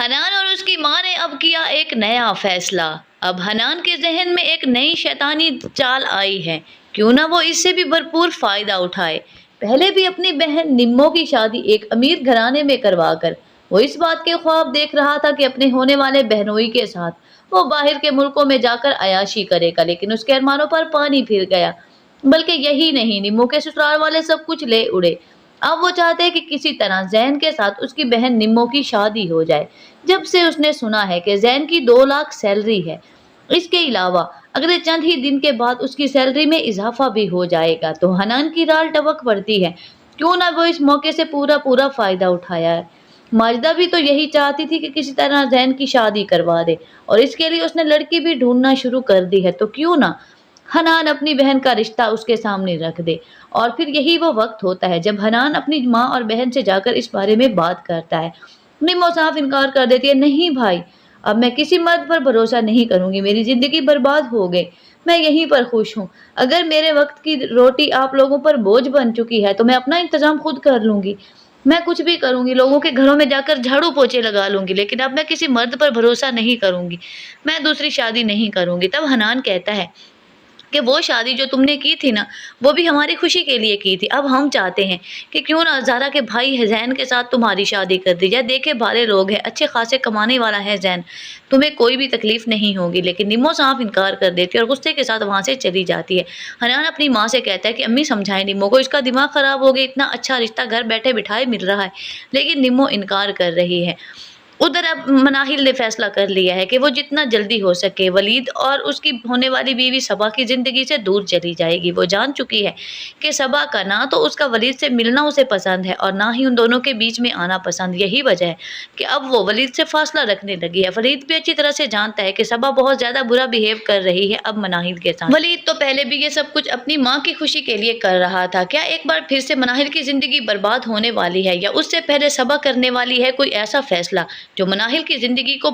حنان اور اس کی ماں نے اب کیا ایک نیا فیصلہ۔ اب حنان کے ذہن میں ایک نئی شیطانی چال آئی ہے، کیوں نہ وہ اس سے بھی بھرپور فائدہ اٹھائے۔ پہلے بھی اپنی بہن نمو کی شادی ایک امیر گھرانے میں کروا کر وہ اس بات کے خواب دیکھ رہا تھا کہ اپنے ہونے والے بہنوئی کے ساتھ وہ باہر کے ملکوں میں جا کر عیاشی کرے گا، لیکن اس کے ارمانوں پر پانی پھر گیا۔ بلکہ یہی نہیں، نمو کے سسرال والے سب کچھ لے اڑے۔ اب وہ چاہتے ہیں کہ کسی طرح زین کے ساتھ اس کی بہن نمو کی شادی ہو جائے۔ جب سے اس نے سنا ہے کہ زین کی 2 لاکھ سیلری ہے، اس کے علاوہ اگلے چند ہی دن کے بعد اس کی سیلری میں اضافہ بھی ہو جائے گا، تو حنان کی رال ٹپک پڑتی ہے، کیوں نہ وہ اس موقع سے پورا فائدہ اٹھایا ہے۔ ماجدہ بھی تو یہی چاہتی تھی کہ کسی طرح زین کی شادی کروا دے، اور اس کے لیے اس نے لڑکی بھی ڈھونڈنا شروع کر دی ہے، تو کیوں نہ حنان اپنی بہن کا رشتہ اس کے سامنے رکھ دے۔ اور پھر یہی وہ وقت ہوتا ہے جب حنان اپنی ماں اور بہن سے جا کر اس بارے میں بات کرتا ہے۔ نمو صاف انکار کر دیتی ہے، نہیں بھائی، اب میں کسی مرد پر بھروسہ نہیں کروں گی، میری زندگی برباد ہو گئی، میں یہیں پر خوش ہوں۔ اگر میرے وقت کی روٹی آپ لوگوں پر بوجھ بن چکی ہے تو میں اپنا انتظام خود کر لوں گی، میں کچھ بھی کروں گی، لوگوں کے گھروں میں جا کر جھاڑو پوچھے لگا لوں گی، لیکن اب میں کسی مرد پر بھروسہ نہیں کروں گی، میں دوسری شادی نہیں کروں گی۔ تب حنان کہتا ہے کہ وہ شادی جو تم نے کی تھی نا، وہ بھی ہماری خوشی کے لیے کی تھی، اب ہم چاہتے ہیں کہ کیوں نہ زارا کے بھائی زین کے ساتھ تمہاری شادی کر دی جائے، دیکھے بھالے لوگ ہیں، اچھے خاصے کمانے والا ہے زین، تمہیں کوئی بھی تکلیف نہیں ہوگی۔ لیکن نمو صاف انکار کر دیتی ہے اور غصے کے ساتھ وہاں سے چلی جاتی ہے۔ حنان اپنی ماں سے کہتا ہے کہ امی سمجھائیں نمو کو، اس کا دماغ خراب ہو گیا، اتنا اچھا رشتہ گھر بیٹھے بٹھائے مل رہا ہے، لیکن نمو انکار کر رہی ہے۔ ادھر اب مناہل نے فیصلہ کر لیا ہے کہ وہ جتنا جلدی ہو سکے ولید اور اس کی ہونے والی بیوی صبا کی زندگی سے دور چلی جائے گی۔ وہ جان چکی ہے کہ صبا کا نہ تو اس کا ولید سے ملنا اسے پسند ہے اور نہ ہی ان دونوں کے بیچ میں آنا پسند، یہی وجہ ہے کہ اب وہ ولید سے فاصلہ رکھنے لگی ہے۔ ولید بھی اچھی طرح سے جانتا ہے کہ صبا بہت زیادہ برا بہیو کر رہی ہے اب مناہل کے ساتھ۔ ولید تو پہلے بھی یہ سب کچھ اپنی ماں کی خوشی کے لیے کر رہا تھا، کیا ایک بار پھر سے مناہل کی زندگی برباد ہونے والی ہے، یا اس سے پہلے صبا کرنے والی ہے کوئی ایسا فیصلہ جو مناہل کی زندگی کو